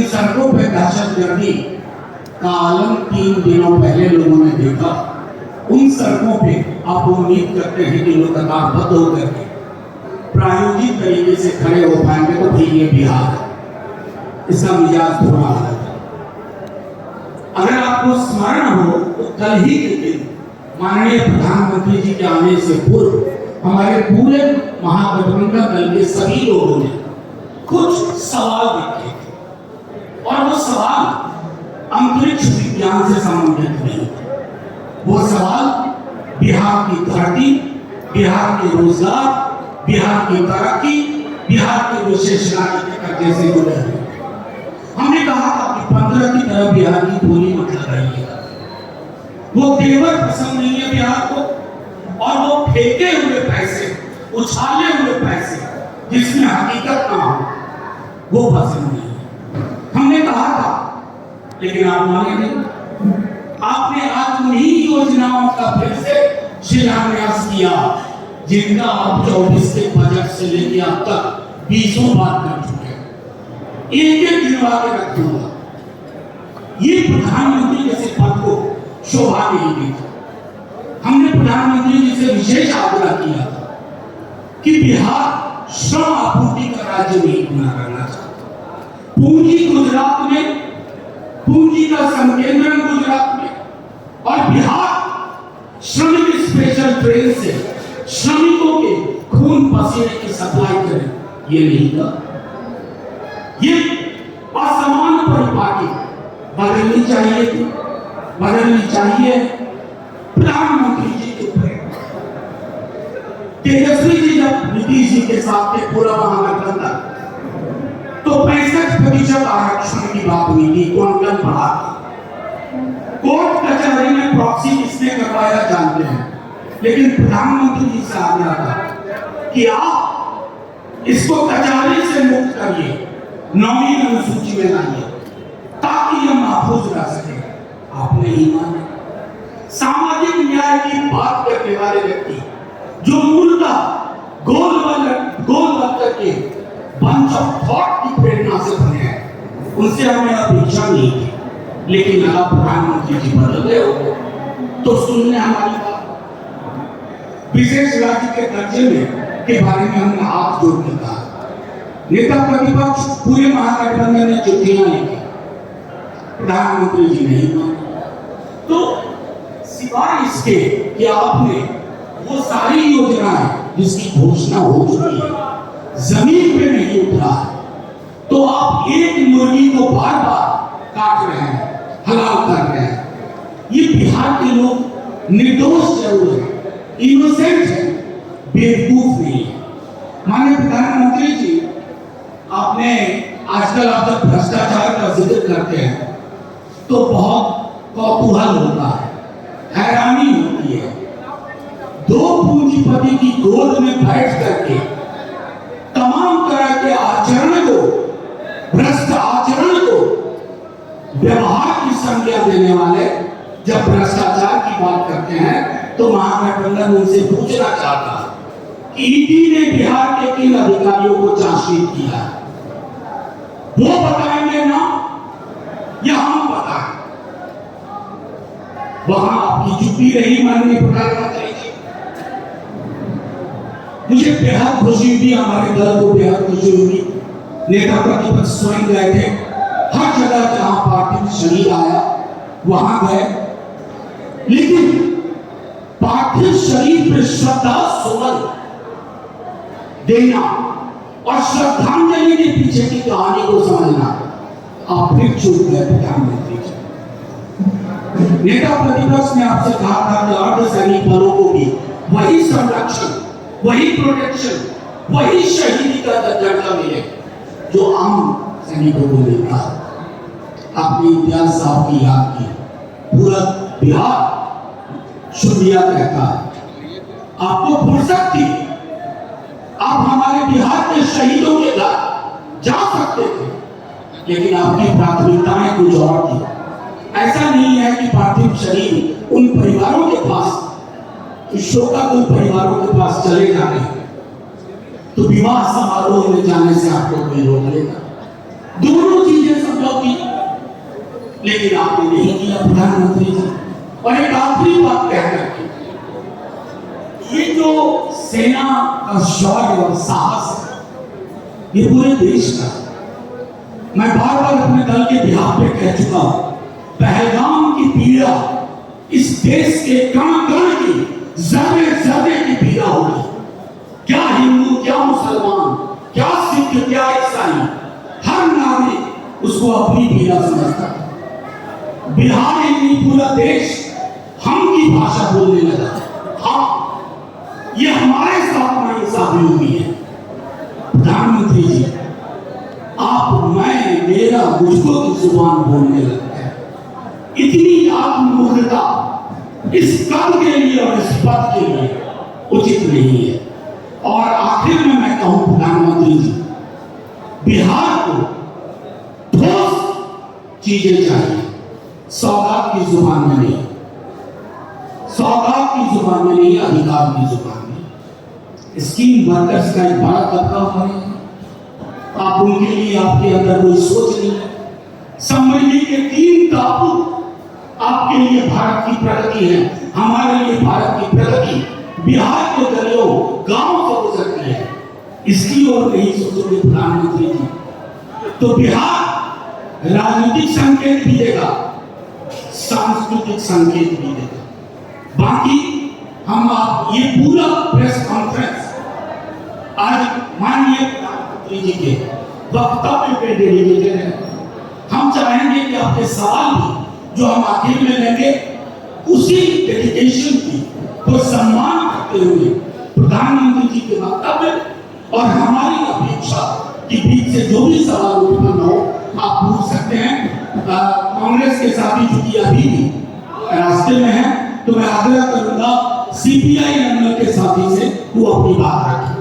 जिन सड़कों पे दहशतगर्दी का आलम 3 दिनों पहले लोगों ने देखा, उन सड़कों पे आप उम्मीद करते हैं कि लोग कतारबद्ध होकर के प्रायोगिक तरीके से खड़े हो पाएंगे। तो भाई ये बिहार है, इसका मिजाज थोड़ा अलग है। अगर आपको स्मरण हो तो कल ही के दिन माननीय प्रधानमंत्री जी के आने से पूर्व हमारे पूरे महागठबंधन दल के सभी लोगों ने कुछ सवाल रखे थे, और वो सवाल अंतरिक्ष विज्ञान से संबंधित नहीं थे। वो सवाल बिहार की धरती, बिहार के रोजगार, बिहार की तरक्की, बिहार के विशेष नागरिकता से जुड़े हुए। हमने कहा था कि 15 की तरह बिहार की बोली मत लगाइएगा। वो तेवर पसंद नहीं है बिहार को, और वो फेंके हुए पैसे, उछाले हुए पैसे जिसमें हकीकत ना हो, वो पसंद नहीं है। हमने कहा था, लेकिन आप माने नहीं। आपने आज उन्हीं योजनाओं का फिर से शिलान्यास किया जिनका आप 24 के बजट से लेकर अब तक 20 बार कर चुके हैं। एक गिनवा के रखूंगा। ये प्रधानमंत्री जैसे पद को शोभा नहीं देती। हमने प्रधानमंत्री जी से विशेष आग्रह किया था कि बिहार श्रम आपूर्ति का राज्य नहीं बना करना चाहता। पूंजी गुजरात में, पूंजी का संकेंद्रण गुजरात में, और बिहार श्रमिक स्पेशल ट्रेन से श्रमिकों के खून पसीने की सप्लाई करे, ये नहीं था। ये असमान परिपाटी बदलनी चाहिए थी, बदलनी चाहिए। प्रधानमंत्री जी के प्रेम, तेजस्वी जी जब नीतीश जी के साथ थे पूरा महागठबंधन, तो 65% आरक्षण की बात हुई थी, क्वांटम बढ़ा। कोर्ट कचहरी में प्रॉक्सी किसने करवाया जानते हैं, लेकिन प्रधानमंत्री जी से आग्रह था कि आप इसको कचहरी से मुक्त करिए, नौवीं अनुसूची में लाइए, ताकि यह महफूज रह सके। आपने ही माना। सामाजिक न्याय की बात करने वाले व्यक्ति जो मूलतः गोलवत्तर के बंच ऑफ थॉट की प्रेरणा से बने हैं, उनसे हमें अपेक्षा नहीं थी। लेकिन अगर प्रधानमंत्री जी बदल गए हो तो सुनने हमारी बात। विशेष राज्य के दर्जे में के बारे में हमने हाथ जोड़ के कहा। नेता प्रतिपक्ष पूरे महागठबंधन ने चिट्ठियां लिखी, प्रधानमंत्री जी नहीं माने। तो सिवाय इसके कि आपने वो सारी योजनाएं जिसकी घोषणा हो चुकी है जमीन पे नहीं उतरा है, तो आप एक मुर्गी को बार बार काट रहे हैं, हलाल कर रहे हैं। ये बिहार के लोग निर्दोष जरूर है, इनोसेंट है, बेवकूफ नहीं है। माननीय प्रधानमंत्री जी, आपने आजकल आप जब भ्रष्टाचार का जिक्र करते हैं तो बहुत कौतूहल होता है, हैरानी होती है। दो पूंजीपति की गोद में बैठ करके तमाम तरह के आचरण को, भ्रष्ट आचरण को व्यवहार की संज्ञा देने वाले जब भ्रष्टाचार की बात करते हैं तो महागठबंधन उनसे पूछना चाहता है कि ईडी ने बिहार के किन अधिकारियों को चार्जशीट किया है, वो बताएंगे ना या हम बताएं? वहां आपकी चुप्पी रही माननीय प्रधानमंत्री जी। मुझे बेहद खुशी हुई, हमारे दल को बेहद खुशी हुई। नेता प्रतिपक्ष स्वयं गए थे, हर जगह जहां पार्थिव शरीर आया वहां गए, लेकिन पार्थिव शरीर पर श्रद्धा सुमन देना और श्रद्धांजलि के पीछे की कहानी को समझना आप फिर चूक गए प्रधानमंत्री जी। नेता प्रतिपक्ष ने आपसे कहा था कि अर्धसैनिक बलों को भी वही संरक्षण, वही प्रोटेक्शन, वही शहीदी का दर्जा मिले जो आम सैनिकों को मिलता है। आपने इम्तियाज साहब की याद की, पूरा बिहार शुक्रिया कहता है। आपको फुर्सत थी, आप हमारे बिहार के शहीदों के घर जा सकते थे, लेकिन आपकी प्राथमिकताएं कुछ और थी। ऐसा नहीं है कि पार्थिव शरीर उन परिवारों के पास, शोकाकुल परिवारों के पास चले जा रहे हैं तो विवाह समारोह में जाने से आपको कोई रोक लेगा। दोनों चीजें समझौता लेकिन आपने नहीं किया प्रधानमंत्री जी। और एक आखिरी बात कहना है, ये जो सेना का शौर्य और साहस है, ये पूरे देश का है। मैं बार बार अपने दल के बिहार पे कह चुका हूं, पहलगाम की पीड़ा इस देश के कण कण की जर्रे जर्रे की पीड़ा होगी। क्या हिंदू, क्या मुसलमान, क्या सिख, क्या ईसाई, हर नागरिक उसको अपनी पीड़ा समझता है। बिहार ही नहीं, पूरा देश हम की भाषा बोलने लगा। हाँ, ये हमारे साथ नाइंसाफी हुई है। प्रधानमंत्री जी, आप, मैं, मेरा, मुझको की जुबान बोलने लगता है। इतनी आत्ममूर्खता इस कद के लिए और इस पद के लिए उचित नहीं है। और आखिर में मैं कहूं प्रधानमंत्री जी, बिहार को ठोस चीजें चाहिए, सौगात की जुबान में नहीं, सौगात की जुबान में नहीं, अधिकार की जुबान में। स्कीम वर्कर्स का एक बड़ा तबका हमारे हैं, आप उनके लिए आपके अंदर कोई सोच नहीं है। समृद्धि के 3 टापू आपके लिए भारत की प्रगति है, हमारे लिए भारत की प्रगति बिहार के गलियों गांव से गुजरती है। इसकी ओर नहीं सोचोगे प्रधानमंत्री जी, तो बिहार राजनीतिक संकेत भी देगा, सांस्कृतिक संकेत भी देगा। बाकी हम आप ये पूरा प्रेस कॉन्फ्रेंस आज माननीय प्रधानमंत्री जी के वक्तव्य पे डेडिकेटेड है। हम चाहेंगे कि आपके सवाल भी जो हम आखिर में लेंगे, उसी डेडिकेशन की को सम्मान करते हुए प्रधानमंत्री जी के वक्तव्य और हमारी अपेक्षा के बीच से जो भी सवाल उत्पन्न हो आप पूछ सकते हैं। कांग्रेस के साथी चूंकि अभी भी रास्ते में है, तो मैं आग्रह करूंगा सीपीआई एमएल के साथी से वो अपनी बात रखें।